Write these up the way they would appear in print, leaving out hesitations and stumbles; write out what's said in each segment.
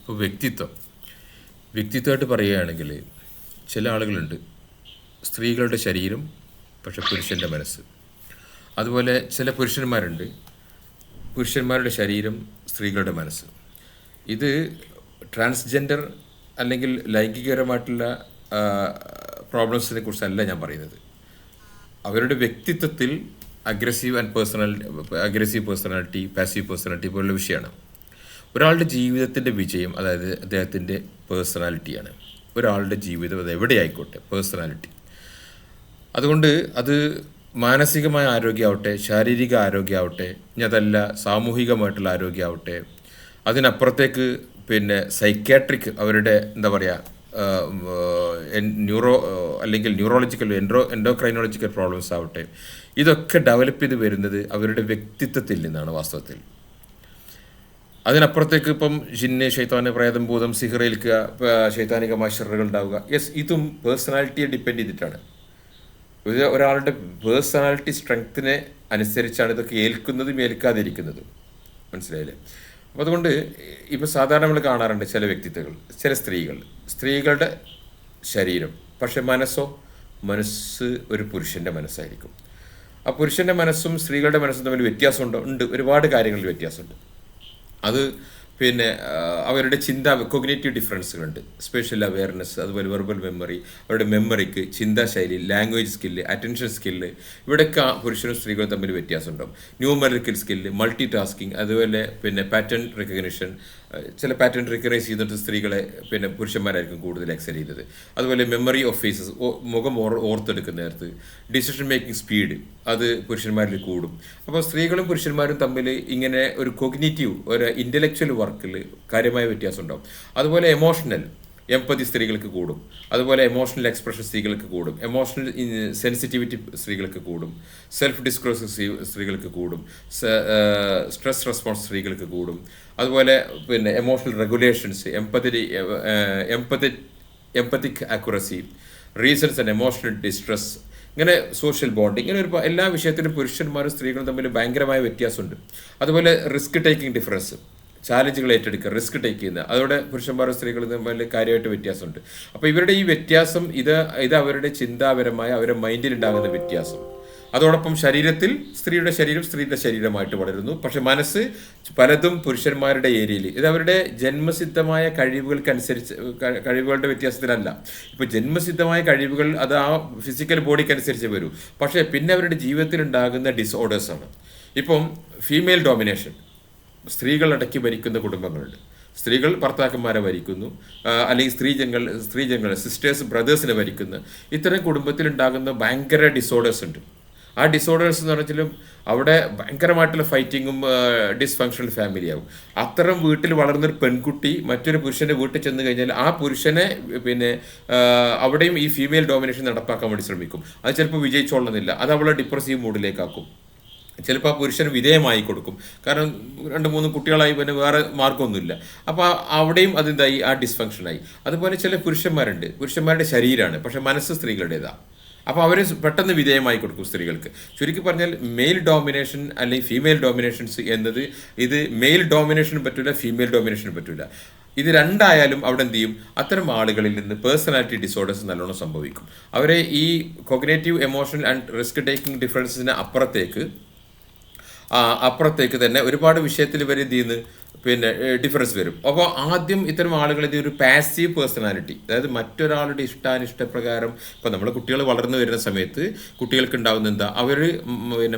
അപ്പോൾ വ്യക്തിത്വമായിട്ട് പറയുകയാണെങ്കിൽ ചില ആളുകളുണ്ട്, സ്ത്രീകളുടെ ശരീരം പക്ഷെ പുരുഷൻ്റെ മനസ്സ്. അതുപോലെ ചില പുരുഷന്മാരുണ്ട്, പുരുഷന്മാരുടെ ശരീരം സ്ത്രീകളുടെ മനസ്സ്. ഇത് ട്രാൻസ്ജെൻഡർ അല്ലെങ്കിൽ ലൈംഗികപരമായിട്ടുള്ള പ്രോബ്ലംസിനെ കുറിച്ചല്ല ഞാൻ പറയുന്നത്. അവരുടെ വ്യക്തിത്വത്തിൽ അഗ്രസീവ് പേഴ്സണാലിറ്റി, പാസീവ് പേഴ്സണാലിറ്റി പോലുള്ള വിഷയമാണ്. ഒരാളുടെ ജീവിതത്തിൻ്റെ വിജയം അതായത് അദ്ദേഹത്തിൻ്റെ പേഴ്സണാലിറ്റിയാണ്. ഒരാളുടെ ജീവിതം അത് എവിടെയായിക്കോട്ടെ, പേഴ്സണാലിറ്റി. അതുകൊണ്ട് അത് മാനസികമായ ആരോഗ്യമാവട്ടെ, ശാരീരിക ആരോഗ്യമാവട്ടെ, ഇനി അതല്ല സാമൂഹികമായിട്ടുള്ള ആരോഗ്യമാവട്ടെ, അതിനപ്പുറത്തേക്ക് സൈക്യാട്രിക് അവരുടെ എന്താ പറയുക അല്ലെങ്കിൽ ന്യൂറോളജിക്കൽ എൻഡോക്രൈനോളജിക്കൽ പ്രോബ്ലംസ് ആവട്ടെ, ഇതൊക്കെ ഡെവലപ്പ് ചെയ്ത് വരുന്നത് അവരുടെ വ്യക്തിത്വത്തിൽ നിന്നാണ് വാസ്തവത്തിൽ. അതിനപ്പുറത്തേക്ക് ഇപ്പം ജിന്ന്, ശൈത്താന്, പ്രേതം, ഭൂതം, സിഹറേൽക്കുക, ശൈത്താനികമായ ഷെറുകൾ ഉണ്ടാവുക, ഇതും പേഴ്സണാലിറ്റിയെ ഡിപ്പെൻഡ് ചെയ്തിട്ടാണ്. ഒരാളുടെ പേഴ്സണാലിറ്റി സ്ട്രെങ്ത്തിനെ അനുസരിച്ചാണ് ഇതൊക്കെ ഏൽക്കുന്നതും ഏൽക്കാതിരിക്കുന്നതും. മനസ്സിലായില്ലേ? അപ്പോൾ അതുകൊണ്ട് ഇപ്പോൾ സാധാരണ നമ്മൾ കാണാറുണ്ട് ചില വ്യക്തിത്വങ്ങൾ, ചില സ്ത്രീകളുടെ ശരീരം പക്ഷെ മനസ്സ് ഒരു പുരുഷൻ്റെ മനസ്സായിരിക്കും. ആ പുരുഷൻ്റെ മനസ്സും സ്ത്രീകളുടെ മനസ്സും തമ്മിൽ വ്യത്യാസമുണ്ടോ? ഉണ്ട്, ഒരുപാട് കാര്യങ്ങളിൽ വ്യത്യാസമുണ്ട്. അത് അവരുടെ കോഗ്നേറ്റീവ് ഡിഫറൻസുകളുണ്ട്. സ്പേഷ്യൽ അവെയർനെസ്, അതുപോലെ വെർബൽ മെമ്മറി, അവരുടെ മെമ്മറിക്ക്, ചിന്താശൈലി, ലാംഗ്വേജ് സ്കില്ല്, അറ്റൻഷൻ സ്കില്ല്, ഇവിടെയൊക്കെ പുരുഷനും സ്ത്രീകളും തമ്മിൽ വ്യത്യാസമുണ്ടാവും. ന്യൂമറിക്കൽ സ്കില്ല്, മൾട്ടി ടാസ്കിങ്, അതുപോലെ പാറ്റേൺ റെക്കഗ്നിഷൻ. ചില പാറ്റേൺ റെക്കഗ്നൈസ് ചെയ്തിട്ട് സ്ത്രീകളെ പുരുഷന്മാരായിരിക്കും കൂടുതൽ എക്സൽ ചെയ്തത്. അതുപോലെ മെമ്മറി ഓഫ് ഫേസസ്, മുഖം ഓർത്തെടുക്കുന്ന നേരത്ത്, ഡിസിഷൻ മേക്കിംഗ് സ്പീഡ്, അത് പുരുഷന്മാരിൽ കൂടും. അപ്പോൾ സ്ത്രീകളും പുരുഷന്മാരും തമ്മിൽ ഇങ്ങനെ ഒരു കോഗ്നിറ്റീവ്, ഒരു ഇൻ്റലക്ച്വൽ വർക്കിൽ കാര്യമായ വ്യത്യാസം ഉണ്ടാവും. അതുപോലെ എംപതി സ്ത്രീകൾക്ക് കൂടും. അതുപോലെ എമോഷണൽ എക്സ്പ്രഷൻ സ്ത്രീകൾക്ക് കൂടും. എമോഷണൽ സെൻസിറ്റിവിറ്റി സ്ത്രീകൾക്ക് കൂടും. സെൽഫ് ഡിസ്ക്ലോസ് സ്ത്രീകൾക്ക് കൂടും. സ്ട്രെസ് റെസ്പോൺസ് സ്ത്രീകൾക്ക് കൂടും. അതുപോലെ emotional regulations, എംപത്തിക് accuracy, reasons and emotional distress, ഇങ്ങനെ സോഷ്യൽ ബോണ്ടിങ്, ഇങ്ങനെ എല്ലാ വിഷയത്തിലും പുരുഷന്മാരും സ്ത്രീകളും തമ്മിൽ ഭയങ്കരമായ വ്യത്യാസമുണ്ട്. അതുപോലെ റിസ്ക് ടേക്കിംഗ് ഡിഫറൻസ്, ചാലഞ്ചുകൾ ഏറ്റെടുക്കുക, റിസ്ക് ടേക്ക് ചെയ്യുന്നത്, അതോടെ പുരുഷന്മാരും സ്ത്രീകളും തമ്മിൽ കാര്യമായിട്ട് വ്യത്യാസമുണ്ട്. അപ്പോൾ ഇവരുടെ ഈ വ്യത്യാസം ഇത് അവരുടെ ചിന്താപരമായ അവരുടെ മൈൻഡിലുണ്ടാകുന്ന വ്യത്യാസം. അതോടൊപ്പം ശരീരത്തിൽ സ്ത്രീയുടെ ശരീരമായിട്ട് വളരുന്നു. പക്ഷെ മനസ്സ് പലതും പുരുഷന്മാരുടെ ഏരിയയിൽ. ഇത് അവരുടെ ജന്മസിദ്ധമായ കഴിവുകളുടെ വ്യത്യാസത്തിലല്ല. ഇപ്പോൾ ജന്മസിദ്ധമായ കഴിവുകൾ അത് ആ ഫിസിക്കൽ ബോഡിക്കനുസരിച്ച് വരും. പക്ഷേ പിന്നെ അവരുടെ ജീവിതത്തിൽ ഉണ്ടാകുന്ന ഡിസോർഡേഴ്സാണ്. ഇപ്പം ഫീമെയിൽ ഡോമിനേഷൻ, സ്ത്രീകളടക്കി ഭരിക്കുന്ന കുടുംബങ്ങളുണ്ട്. സ്ത്രീകൾ ഭർത്താക്കന്മാരെ ഭരിക്കുന്നു, അല്ലെങ്കിൽ സ്ത്രീജങ്ങൾ സിസ്റ്റേഴ്സ് ബ്രദേഴ്സിനെ ഭരിക്കുന്ന ഇത്തരം കുടുംബത്തിലുണ്ടാകുന്ന ഭയങ്കര ഡിസോർഡേഴ്സ് ഉണ്ട്. ആ ഡിസോർഡേഴ്സ് എന്ന് പറഞ്ഞാലും അവിടെ ഭയങ്കരമായിട്ടുള്ള ഫൈറ്റിങ്ങും ഡിസ്ഫങ്ഷണൽ ഫാമിലിയാവും. അത്തരം വീട്ടിൽ വളർന്നൊരു പെൺകുട്ടി മറ്റൊരു പുരുഷൻ്റെ വീട്ടിൽ ചെന്ന് കഴിഞ്ഞാൽ ആ പുരുഷനെ അവിടെയും ഈ ഫീമെയിൽ ഡോമിനേഷൻ നടപ്പാക്കാൻ വേണ്ടി ശ്രമിക്കും. അത് ചിലപ്പോൾ വിജയിച്ചോളുന്നില്ല. അത് അവളെ ഡിപ്രസീവ് മൂഡിലേക്കാക്കും. ചിലപ്പോൾ ആ പുരുഷന് വിധേയമായി കൊടുക്കും. കാരണം 2-3 കുട്ടികളായി വേറെ മാർഗമൊന്നുമില്ല. അപ്പോൾ അവിടെയും അതെന്തായി, ആ ഡിസ്ഫങ്ഷനായി. അതുപോലെ ചില പുരുഷന്മാരുടെ ശരീരമാണ് പക്ഷെ മനസ്സ് സ്ത്രീകളുടേതാണ്. അപ്പോൾ അവർ പെട്ടെന്ന് വിധേയമായി കൊടുക്കും സ്ത്രീകൾക്ക്. ചുരുക്കി പറഞ്ഞാൽ മെയിൽ ഡോമിനേഷൻ അല്ലെങ്കിൽ ഫീമെയിൽ ഡോമിനേഷൻസ് എന്നത് ഇത് മെയിൽ ഡോമിനേഷനും പറ്റില്ല, ഫീമെയിൽ ഡോമിനേഷനും പറ്റില്ല. ഇത് രണ്ടായാലും അവിടെ എന്ത് ചെയ്യും, അത്തരം ആളുകളിൽ നിന്ന് പേഴ്സണാലിറ്റി ഡിസോർഡേഴ്സ് നല്ലോണം സംഭവിക്കും. അവരെ ഈ cognitive, emotional and risk taking ഡിഫറൻസിന് അപ്പുറത്തേക്ക് തന്നെ ഒരുപാട് വിഷയത്തിൽ വരെ എന്ത് ചെയ്യുന്നു ഡിഫറൻസ് വരും. അപ്പോൾ ആദ്യം ഇത്തരം ആളുകൾ ഇത് ഒരു പാസീവ് പേഴ്സണാലിറ്റി, അതായത് മറ്റൊരാളുടെ ഇഷ്ടാനിഷ്ടപ്രകാരം. ഇപ്പോൾ നമ്മൾ കുട്ടികൾ വളർന്നു വരുന്ന സമയത്ത് കുട്ടികൾക്ക് ഉണ്ടാകുന്ന എന്താ, അവർ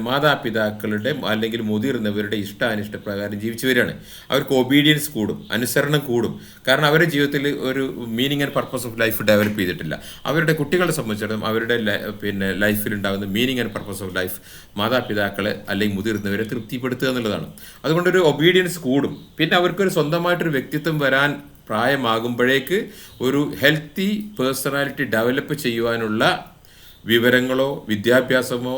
മാതാപിതാക്കളുടെ അല്ലെങ്കിൽ മുതിർന്നവരുടെ ഇഷ്ടാനിഷ്ടപ്രകാരം ജീവിച്ചു വരികയാണ്. അവർക്ക് ഒബീഡിയൻസ് കൂടും, അനുസരണം കൂടും. കാരണം അവരുടെ ജീവിതത്തിൽ ഒരു meaning and purpose of life develop ചെയ്തിട്ടില്ല. അവരുടെ കുട്ടികളെ സംബന്ധിച്ചിടത്തോളം അവരുടെ ലൈഫിൽ ഉണ്ടാകുന്ന meaning and purpose of life മാതാപിതാക്കളെ അല്ലെങ്കിൽ മുതിർന്നവരെ തൃപ്തിപ്പെടുത്തുക എന്നുള്ളതാണ്. അതുകൊണ്ടൊരു ഒബീഡിയൻസ് കൂടും. പിന്നെ അവർക്കൊരു സ്വന്തമായിട്ടൊരു വ്യക്തിത്വം വരാൻ പ്രായമാകുമ്പോഴേക്ക് ഒരു ഹെൽത്തി പേഴ്സണാലിറ്റി ഡെവലപ്പ് ചെയ്യുവാനുള്ള വിവരങ്ങളോ വിദ്യാഭ്യാസമോ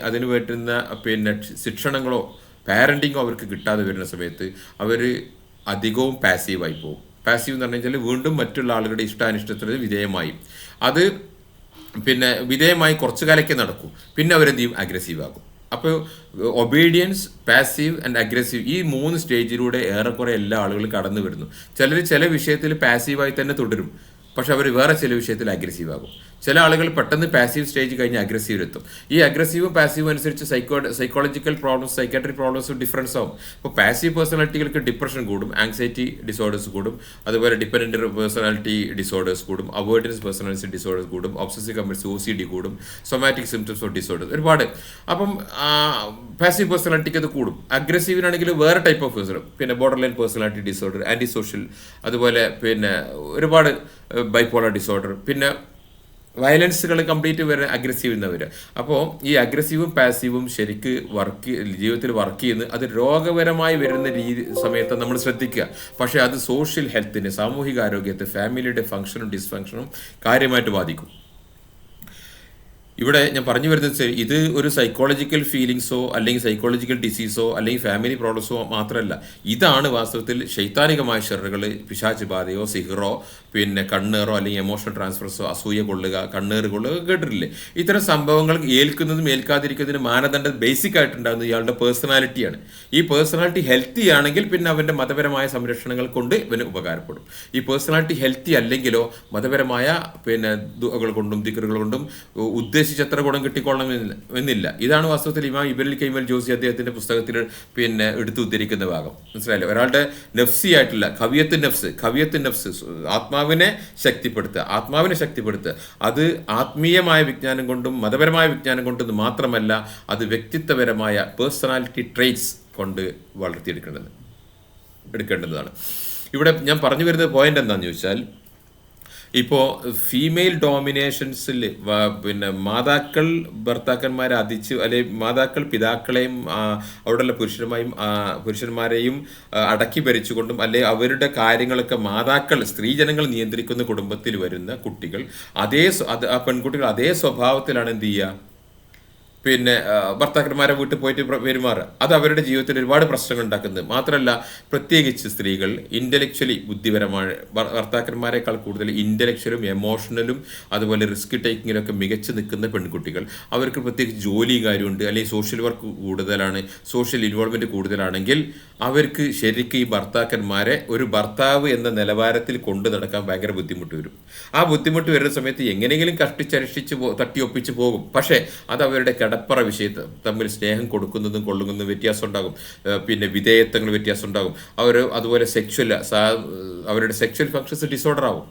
അതിന് പറ്റുന്ന ശിക്ഷണങ്ങളോ പാരൻറ്റിങ്ങോ അവർക്ക് കിട്ടാതെ വരുന്ന സമയത്ത് അവർ അധികവും പാസീവായി പോകും. പാസീവ് എന്ന് പറഞ്ഞു കഴിഞ്ഞാൽ വീണ്ടും മറ്റുള്ള ആളുകളുടെ ഇഷ്ടാനിഷ്ടത്തിന് വിധേയമായി. അത് വിധേയമായി കുറച്ചു കാലമൊക്കെ നടക്കും. പിന്നെ അവരെന്ത് ചെയ്യും, അഗ്രസീവ് ആകും. അപ്പോൾ ഒബീഡിയൻസ്, പാസീവ് ആൻഡ് അഗ്രസീവ്, ഈ 3 സ്റ്റേജിലൂടെ ഏറെക്കുറെ എല്ലാ ആളുകളും കടന്നു വരുന്നു. ചിലർ ചില വിഷയത്തിൽ പാസീവായി തന്നെ തുടരും, പക്ഷെ അവർ വേറെ ചില വിഷയത്തിൽ അഗ്രസീവ് ആകും. ചില ആളുകൾ പെട്ടെന്ന് പാസീവ് സ്റ്റേജ് കഴിഞ്ഞ് അഗ്രസീവിലെത്തും. ഈ അഗ്രസീവും പാസീവും അനുസരിച്ച് psychological problems, psychiatric problems difference ആവും. ഇപ്പോൾ പാസീവ് പേഴ്സണാലിറ്റികൾക്ക് ഡിപ്രഷൻ കൂടും, ആങ്സൈറ്റി ഡിസോർഡേഴ്സ് കൂടും, അതുപോലെ ഡിപ്പെൻഡൻറ്റ് പേഴ്സണാലിറ്റി ഡിസോർഡേഴ്സ് കൂടും, അവോയ്ഡൻസ് പേഴ്സണാലിറ്റി ഡിസോർഡേഴ്സ് കൂടും, ഒബ്സസീവ് കമ്പൽസീവ് OCD കൂടും, സൊമാറ്റിക് സിംറ്റംസ് ഓഫ് ഡിസോർഡേഴ്സ് ഒരുപാട്. അപ്പം പാസീവ് പേഴ്സണാലിറ്റിക്ക് അത് കൂടും. അഗ്രസീവിനാണെങ്കിൽ വേറെ ടൈപ്പ് ഓഫ് പേഴ്സൺ, പിന്നെ borderline personality disorder, antisocial, അതുപോലെ പിന്നെ ഒരുപാട് ബൈപ്പോളർ ഡിസോർഡർ, പിന്നെ വയലൻസുകൾ കംപ്ലീറ്റ് വരെ അഗ്രസീവ് എന്ന് വരിക. അപ്പോൾ ഈ അഗ്രസീവും പാസീവും ശരിക്ക് ജീവിതത്തിൽ വർക്ക് ചെയ്യുന്നത് അത് രോഗപരമായി വരുന്ന സമയത്ത് നമ്മൾ ശ്രദ്ധിക്കുക. പക്ഷേ അത് സോഷ്യൽ ഹെൽത്തിന്, സാമൂഹിക ആരോഗ്യത്തെ, ഫാമിലിയുടെ ഫംഗ്ഷനും ഡിസ്ഫങ്ഷനും കാര്യമായിട്ട് ബാധിക്കും. ഇവിടെ ഞാൻ പറഞ്ഞു വരുന്നത് ഇത് ഒരു സൈക്കോളജിക്കൽ ഫീലിങ്സോ അല്ലെങ്കിൽ സൈക്കോളജിക്കൽ ഡിസീസോ അല്ലെങ്കിൽ ഫാമിലി പ്രോബ്ലംസോ മാത്രമല്ല. ഇതാണ് വാസ്തവത്തിൽ ശൈത്താനികമായ ഷെറുകൾ, പിശാച് ബാധയോ സിഹറോ, പിന്നെ കണ്ണേറോ അല്ലെങ്കിൽ എമോഷണൽ ട്രാൻസ്ഫേഴ്സോ, അസൂയ കൊള്ളുക, കണ്ണേറ് കൊള്ളുക, കേട്ടിട്ടില്ലേ? ഇത്തരം സംഭവങ്ങൾ ഏൽക്കുന്നതും ഏൽക്കാതിരിക്കുന്നതിന് മാനദണ്ഡം ബേസിക് ആയിട്ടുണ്ടാകുന്നത് ഇയാളുടെ പേഴ്സണാലിറ്റിയാണ്. ഈ പേഴ്സണാലിറ്റി ഹെൽത്തി ആണെങ്കിൽ പിന്നെ അവൻ്റെ മതപരമായ സംരക്ഷണങ്ങൾ കൊണ്ട് ഇവന് ഉപകാരപ്പെടും. ഈ പേഴ്സണാലിറ്റി ഹെൽത്തി അല്ലെങ്കിലോ മതപരമായ പിന്നെ ദുആകൾ കൊണ്ടും ദിക്റുകൾ കൊണ്ടും ഉദ്ദേശിച്ചത്ര ഗുണം കിട്ടിക്കൊള്ളണം എന്നില്ല. ഇതാണ് വാസ്തവത്തിൽ ഇമാം ഇബ്നുൽ ഖയ്യിം അൽ ജൗസി അദ്ദേഹത്തിൻ്റെ പുസ്തകത്തിൽ പിന്നെ എടുത്തു ഉദ്ധരിക്കുന്ന ഭാഗം. മനസ്സിലായില്ലേ? ഒരാളുടെ നഫ്സി ആയിട്ടുള്ള ഖവിയത്ത് നഫ്സ് ആത്മാവിനെ ശക്തിപ്പെടുത്തുക. അത് ആത്മീയമായ വിജ്ഞാനം കൊണ്ടും മതപരമായ വിജ്ഞാനം കൊണ്ടും മാത്രമല്ല, അത് വ്യക്തിത്വപരമായ പേഴ്സണാലിറ്റി ട്രെയ്റ്റ്സ് കൊണ്ട് എടുക്കേണ്ടതാണ്. ഇവിടെ ഞാൻ പറഞ്ഞു വരുന്ന പോയിന്റ് എന്താണെന്ന് ചോദിച്ചാൽ, ഇപ്പോൾ ഫീമെയിൽ ഡോമിനേഷൻസിൽ പിന്നെ മാതാക്കൾ ഭർത്താക്കന്മാരെ അതിച്ച്, അല്ലെങ്കിൽ മാതാക്കൾ പിതാക്കളെയും അവിടെയുള്ള പുരുഷന്മാരെയും അടക്കി ഭരിച്ചുകൊണ്ടും, അല്ലെങ്കിൽ അവരുടെ കാര്യങ്ങളൊക്കെ മാതാക്കൾ, സ്ത്രീജനങ്ങൾ നിയന്ത്രിക്കുന്ന കുടുംബത്തിൽ വരുന്ന കുട്ടികൾ ആ പെൺകുട്ടികൾ അതേ സ്വഭാവത്തിലാണ് എന്ത് ചെയ്യുക, പിന്നെ ഭർത്താക്കന്മാരെ വീട്ടിൽ പോയിട്ട് പെരുമാറുക. അത് അവരുടെ ജീവിതത്തിൽ ഒരുപാട് പ്രശ്നങ്ങൾ ഉണ്ടാക്കുന്നത് മാത്രമല്ല, പ്രത്യേകിച്ച് സ്ത്രീകൾ ഇൻ്റലക്ച്വലി ബുദ്ധിപരമായ ഭർത്താക്കന്മാരെക്കാൾ കൂടുതൽ ഇൻ്റലക്ച്വലും എമോഷണലും അതുപോലെ റിസ്ക് ടേക്കിങ്ങിലൊക്കെ മികച്ചു നിൽക്കുന്ന പെൺകുട്ടികൾ, അവർക്ക് പ്രത്യേകിച്ച് ജോലിയും കാര്യമുണ്ട്, അല്ലെങ്കിൽ സോഷ്യൽ വർക്ക് കൂടുതലാണ്, സോഷ്യൽ ഇൻവോൾവ്മെൻറ്റ് കൂടുതലാണെങ്കിൽ അവർക്ക് ശരിക്കും ഈ ഭർത്താക്കന്മാരെ ഒരു ഭർത്താവ് എന്ന നിലവാരത്തിൽ കൊണ്ടു നടക്കാൻ ഭയങ്കര ബുദ്ധിമുട്ട് വരും. ആ ബുദ്ധിമുട്ട് വരുന്ന സമയത്ത് എങ്ങനെയെങ്കിലും കഷ്ടിച്ചരിഷിച്ച് തട്ടിയൊപ്പിച്ച് പോകും. പക്ഷേ അത് അവരുടെ കടപ്പറ വിഷയത്തിൽ തമ്മിൽ സ്നേഹം കൊടുക്കുന്നതും കൊള്ളുന്നതും വ്യത്യാസം ഉണ്ടാകും, പിന്നെ വിധേയത്വങ്ങൾ വ്യത്യാസം ഉണ്ടാകും. അതുപോലെ അവരുടെ സെക്ഷൽ ഫങ്ഷൻസ് ഡിസോർഡർ ആവും.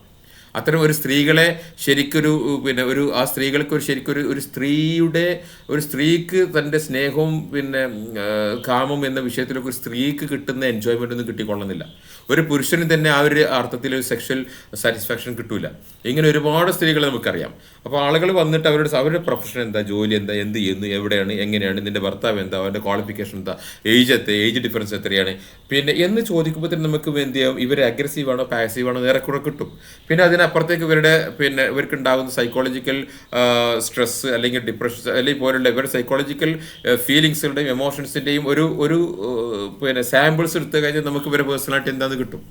അത്തരം ഒരു സ്ത്രീകളെ ശരിക്കൊരു പിന്നെ ആ സ്ത്രീകൾക്ക് ഒരു സ്ത്രീക്ക് തൻ്റെ സ്നേഹവും പിന്നെ കാമം എന്ന വിഷയത്തിലൊക്കെ ഒരു സ്ത്രീക്ക് കിട്ടുന്ന എൻജോയ്മെൻ്റ് ഒന്നും കിട്ടിക്കൊള്ളുന്നില്ല. ഒരു പുരുഷന് തന്നെ ആ ഒരു അർത്ഥത്തിൽ ഒരു സെക്ഷൽ സാറ്റിസ്ഫാക്ഷൻ കിട്ടൂല. ഇങ്ങനെ ഒരുപാട് സ്ത്രീകളെ നമുക്കറിയാം. അപ്പോൾ ആളുകൾ വന്നിട്ട് അവരുടെ പ്രൊഫഷൻ എന്താ, ജോലി എന്താ, എന്ത് ചെയ്യുന്നു, എവിടെയാണ്, എങ്ങനെയാണ്, നിൻ്റെ ഭർത്താവ് എന്താ, അവൻ്റെ ക്വാളിഫിക്കേഷൻ എന്താ, ഏജ് ഡിഫറൻസ് എത്രയാണ്, പിന്നെ എന്ന് ചോദിക്കുമ്പോൾ തന്നെ നമുക്ക് എന്ത് ചെയ്യാം, ഇവർ അഗ്രസീവാണോ പാസീവാണോ ഏറെക്കുറെ കിട്ടും. പിന്നെ അതിനപ്പുറത്തേക്ക് ഇവർക്ക് ഉണ്ടാകുന്ന സൈക്കോളജിക്കൽ സ്ട്രെസ് അല്ലെങ്കിൽ ഡിപ്രഷൻ അല്ലെങ്കിൽ പോലുള്ള ഇവരുടെ സൈക്കോളജിക്കൽ ഫീലിങ്സുകളുടെയും എമോഷൻസിൻ്റെയും ഒരു പിന്നെ സാമ്പിൾസ് എടുത്തു കഴിഞ്ഞാൽ നമുക്ക് ഇവരുടെ പേഴ്സണാലിറ്റി എന്താണെന്ന് കിട്ടും.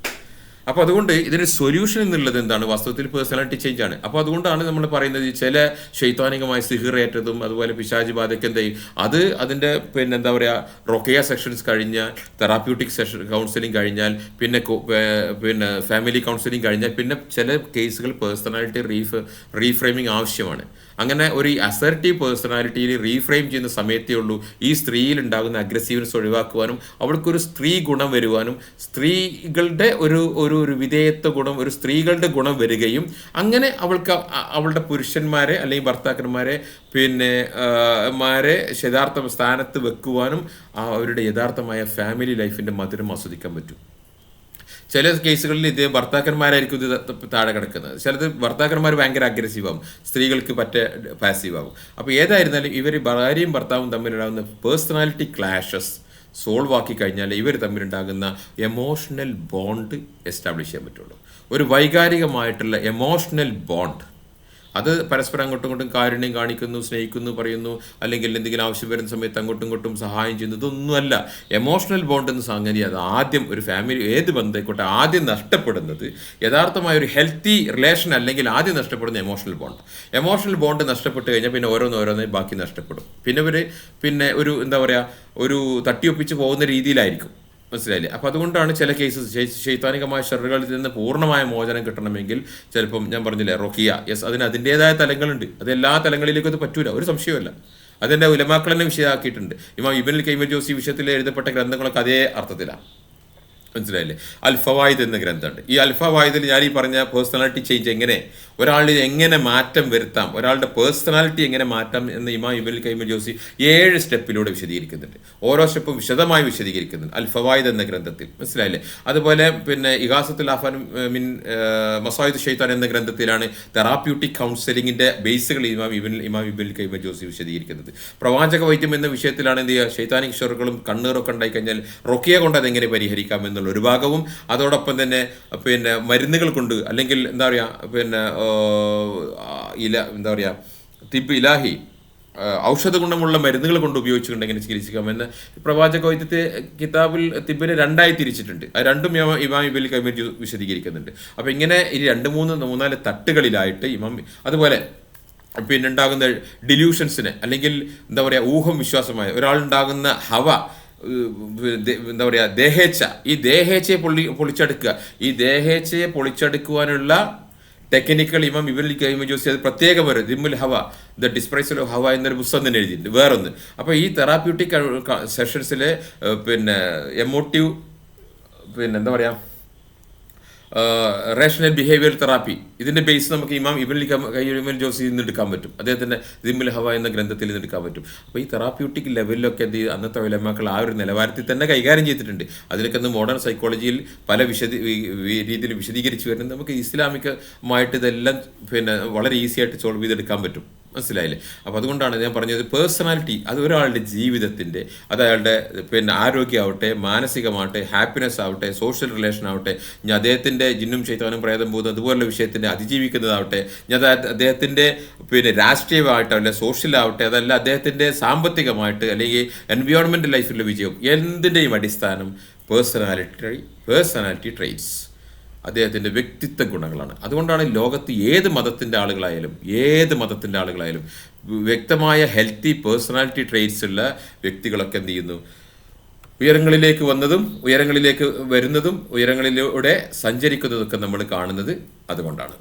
അപ്പോൾ അതുകൊണ്ട് ഇതിന് സൊല്യൂഷൻ എന്നുള്ളത് എന്താണ്, വാസ്തവത്തിൽ പേഴ്സണാലിറ്റി ചേഞ്ച് ആണ്. അപ്പോൾ അതുകൊണ്ടാണ് നമ്മൾ പറയുന്നത് ചില ശൈത്താനികമായ സിഹിറേറ്റതും അതുപോലെ പിശാച് ബാധയ്ക്ക് എന്ത് ചെയ്യും, അതിൻ്റെ പിന്നെ എന്താ പറയുക, റൊക്കയ സെഷൻസ് കഴിഞ്ഞാൽ, തെറാപ്യൂട്ടിക് കൗൺസിലിംഗ് കഴിഞ്ഞാൽ, പിന്നെ ഫാമിലി കൗൺസിലിംഗ് കഴിഞ്ഞാൽ, പിന്നെ ചില കേസുകൾ പേഴ്സണാലിറ്റി റീഫ്രെയിമിങ് ആവശ്യമാണ്. അങ്ങനെ ഒരു അസർട്ടീവ് പേഴ്സണാലിറ്റിയിൽ റീഫ്രെയിം ചെയ്യുന്ന സമയത്തേ ഉള്ളൂ ഈ സ്ത്രീയിൽ ഉണ്ടാകുന്ന അഗ്രസീവ്നെസ് ഒഴിവാക്കുവാനും അവൾക്കൊരു സ്ത്രീ ഗുണം വരുവാനും, സ്ത്രീകളുടെ ഒരു വിധേയത്വ ഗുണം, ഒരു സ്ത്രീകളുടെ ഗുണം വരികയും അങ്ങനെ അവളുടെ പുരുഷന്മാരെ അല്ലെങ്കിൽ ഭർത്താക്കന്മാരെ പിന്നെ യഥാർത്ഥ സ്ഥാനത്ത് വെക്കുവാനും അവരുടെ യഥാർത്ഥമായ ഫാമിലി ലൈഫിൻ്റെ മധുരം ആസ്വദിക്കാൻ പറ്റും. ചില കേസുകളിൽ ഇത് ഭർത്താക്കന്മാരായിരിക്കും ഇത് താഴെ കിടക്കുന്നത്. ചിലത് ഭർത്താക്കന്മാർ ഭയങ്കര അഗ്രസീവ് ആവും, സ്ത്രീകൾക്ക് പാസീവ് ആവും. അപ്പോൾ ഏതായിരുന്നാലും ഇവർ ഭാര്യയും ഭർത്താവും തമ്മിലുണ്ടാകുന്ന പേഴ്സണാലിറ്റി ക്ലാഷസ് സോൾവ് ആക്കി കഴിഞ്ഞാൽ ഇവർ തമ്മിലുണ്ടാകുന്ന എമോഷണൽ ബോണ്ട് എസ്റ്റാബ്ലിഷ് ചെയ്യാൻ പറ്റുള്ളൂ. ഒരു വൈകാരികമായിട്ടുള്ള എമോഷണൽ ബോണ്ട് അത് പരസ്പരം അങ്ങോട്ടും ഇങ്ങോട്ടും കാരുണ്യം കാണിക്കുന്നു, സ്നേഹിക്കുന്നു, പറയുന്നു, അല്ലെങ്കിൽ എന്തെങ്കിലും ആവശ്യം വരുന്ന സമയത്ത് അങ്ങോട്ടും ഇങ്ങോട്ടും സഹായം ചെയ്യുന്നു. ഇതൊന്നുമല്ല എമോഷണൽ ബോണ്ട് എന്ന സംഗതി. അത് ആദ്യം ഒരു ഫാമിലി ഏത് ബന്ധമായിക്കോട്ടെ ആദ്യം നഷ്ടപ്പെടുന്നത് യഥാർത്ഥമായ ഒരു ഹെൽത്തി റിലേഷൻ അല്ലെങ്കിൽ ആദ്യം നഷ്ടപ്പെടുന്ന എമോഷണൽ ബോണ്ട്. എമോഷണൽ ബോണ്ട് നഷ്ടപ്പെട്ട് കഴിഞ്ഞാൽ പിന്നെ ഓരോന്നോരോന്നേ ബാക്കി നഷ്ടപ്പെടും. പിന്നെ ഒരു എന്താ പറയുക, ഒരു തട്ടിയൊപ്പിച്ച് പോകുന്ന രീതിയിലായിരിക്കും. മനസ്സിലായില്ലേ? അപ്പോൾ അതുകൊണ്ടാണ് ചില കേസസ് ശൈത്താനികമായ ഷറുകളിൽ നിന്ന് പൂർണ്ണമായ മോചനം കിട്ടണമെങ്കിൽ ചിലപ്പം ഞാൻ പറഞ്ഞില്ലേ റുഖിയ, യെസ്, അതിൻ്റേതായ തലങ്ങളുണ്ട്. അത് എല്ലാ തലങ്ങളിലേക്കും അത് പറ്റൂല, ഒരു സംശയമല്ല. അതെൻ്റെ ഉലമാക്കൾ തന്നെ വിഷയമാക്കിയിട്ടുണ്ട്. ഇമാം ഇബ്നുൽ ഖയ്യിം ജൗസി വിഷയത്തിൽ എഴുതപ്പെട്ട ഗ്രന്ഥങ്ങളൊക്കെ അതേ അർത്ഥത്തിലാണ്. മനസ്സിലായില്ലേ? അൽഫവായിദ് എന്ന ഗ്രന്ഥമുണ്ട്. ഈ അൽഫവായിദിൽ ഞാൻ ഈ പറഞ്ഞ പേഴ്സണാലിറ്റി ചേഞ്ച് എങ്ങനെ ഒരാളിൽ എങ്ങനെ മാറ്റം വരുത്താം, ഒരാളുടെ പേഴ്സണാലിറ്റി എങ്ങനെ മാറ്റാം എന്ന് ഇമാം ഇബ്നുൽ ഖയ്യിം ജൗസി 7 സ്റ്റെപ്പിലൂടെ വിശദീകരിക്കുന്നുണ്ട്. ഓരോ സ്റ്റെപ്പും വിശദമായി വിശദീകരിക്കുന്നുണ്ട് അൽഫവായിദ് എന്ന ഗ്രന്ഥത്തിൽ. മനസ്സിലായില്ലേ? അതുപോലെ പിന്നെ ഇഗാസത്തുൽ അഫാൻ മിൻ മസായിദ് ഷൈത്താൻ എന്ന ഗ്രന്ഥത്തിലാണ് തെറാപ്യൂട്ടിക് കൗൺസിലിങ്ങിൻ്റെ ബേസുകൾ ഇമാം ഇബ്നുൽ ഖയ്യിം ജൗസി വിശദീകരിക്കുന്നത്. പ്രവാചക വൈദ്യം എന്ന വിഷയത്തിലാണ് എന്ത് ചെയ്യുക, ശൈത്താനിക് ഷറുകളും കണ്ണീറൊക്കെ ഉണ്ടായിക്കഴിഞ്ഞാൽ റുഖിയ കൊണ്ട് അതെങ്ങനെ പരിഹരിക്കാം എന്നുള്ള ഒരു ഭാഗവും, അതോടൊപ്പം തന്നെ പിന്നെ മരുന്നുകൾ കൊണ്ട് അല്ലെങ്കിൽ എന്താ പറയുക പിന്നെ എന്താ പറയുക തിബ് ഇലാഹി ഔഷധ ഗുണമുള്ള മരുന്നുകൾ കൊണ്ട് ഉപയോഗിച്ചുകൊണ്ട് എങ്ങനെ ചികിത്സിക്കാമെന്ന് പ്രവാചക വൈദ്യത്തെ കിതാബുൽ തിബിനെ 2ആയി തിരിച്ചിട്ടുണ്ട്. അത് രണ്ടും ഇമാം ഇബ്നുൽ ഖയ്യിം വിശദീകരിക്കുന്നുണ്ട്. അപ്പോൾ ഇങ്ങനെ ഈ 2-3-4 തട്ടുകളിലായിട്ട് അതുപോലെ പിന്നെ ഉണ്ടാകുന്ന ഡിലൂഷൻസിനെ അല്ലെങ്കിൽ എന്താ പറയുക ഊഹം വിശ്വാസമായ ഒരാളുണ്ടാകുന്ന എന്താ പറയുക ദേഹേച്ഛ, ഈ ദേഹേച്ഛയെ പൊളിച്ചെടുക്കുക, ഈ ദേഹേച്ഛയെ പൊളിച്ചെടുക്കുവാനുള്ള ടെക്നിക്കൽ ഇമാം ഇബ്നുൽ ഖയ്യിം ജൗസി അത് പ്രത്യേകം വരും. ദിമ്മുൽ ഹവ, ദ ഡിസ്പ്രൈസൽ ഓഫ് ഹവ എന്നൊരു പുസ്തകം തന്നെ എഴുതിയിട്ടുണ്ട് വേറൊന്ന്. അപ്പോൾ ഈ തെറാപ്യൂട്ടിക് സെഷൻസിലെ പിന്നെ എമോട്ടീവ് പിന്നെ എന്താ പറയുക റേഷണൽ ബിഹേവിയർ തെറാപ്പി, ഇതിൻ്റെ ബേസ് നമുക്ക് ഇമാം ഇബ്നുൽ ഖയ്യിം ജൗസിയിൽ നിന്ന് എടുക്കാൻ പറ്റും. അദ്ദേഹത്തിൻ്റെ ദിമ്മുൽ ഹവ എന്ന ഗ്രന്ഥത്തിൽ നിന്ന് എടുക്കാൻ പറ്റും. അപ്പോൾ ഈ തെറാപ്യൂട്ടിക് ലെവലിലൊക്കെ എന്ത് ചെയ്യും, അന്നത്തെ ഉലമാക്കൾ ആ ഒരു നിലവാരത്തിൽ തന്നെ കൈകാര്യം ചെയ്തിട്ടുണ്ട്. അതിലൊക്കെ ഒന്ന് മോഡേൺ സൈക്കോളജിയിൽ പല രീതിയിൽ വിശദീകരിച്ച് വരുന്നത് നമുക്ക് ഇസ്ലാമികമായിട്ട് ഇതെല്ലാം പിന്നെ വളരെ ഈസി ആയിട്ട് സോൾവ് ചെയ്തെടുക്കാൻ പറ്റും. മനസ്സിലായില്ലേ? അപ്പോൾ അതുകൊണ്ടാണ് ഞാൻ പറഞ്ഞത് പേഴ്സണാലിറ്റി അത് ഒരാളുടെ ജീവിതത്തിൻ്റെ, അത് അയാളുടെ പിന്നെ ആരോഗ്യമാവട്ടെ, മാനസികമാവട്ടെ, ഹാപ്പിനെസ് ആവട്ടെ, സോഷ്യൽ റിലേഷൻ ആവട്ടെ, ഞാൻ അദ്ദേഹത്തിൻ്റെ ജിന്നും ശൈത്താനും പ്രേതം ഭൂതം അതുപോലുള്ള വിഷയത്തിൻ്റെ അതിജീവിക്കുന്നതാവട്ടെ, ഞാൻ അദ്ദേഹത്തിൻ്റെ പിന്നെ രാഷ്ട്രീയമായിട്ടാവട്ടെ, സോഷ്യലാവട്ടെ, അതല്ല അദ്ദേഹത്തിൻ്റെ സാമ്പത്തികമായിട്ട് അല്ലെങ്കിൽ എൻവയോൺമെൻറ്റ് ലൈഫിലെ വിജയം, എന്തിൻ്റെയും അടിസ്ഥാനം പേഴ്സണാലിറ്റി ട്രെയ്റ്റ്സ്, അദ്ദേഹത്തിൻ്റെ വ്യക്തിത്വ ഗുണങ്ങളാണ്. അതുകൊണ്ടാണ് ലോകത്ത് ഏത് മതത്തിൻ്റെ ആളുകളായാലും വ്യക്തമായ ഹെൽത്തി പേഴ്സണാലിറ്റി ട്രെയ്റ്റ്സ് ഉള്ള വ്യക്തികളൊക്കെ എന്ത് ചെയ്യുന്നു, ഉയരങ്ങളിലേക്ക് വന്നതും ഉയരങ്ങളിലേക്ക് വരുന്നതും ഉയരങ്ങളിലൂടെ സഞ്ചരിക്കുന്നതൊക്കെ നമ്മൾ കാണുന്നത് അതുകൊണ്ടാണ്.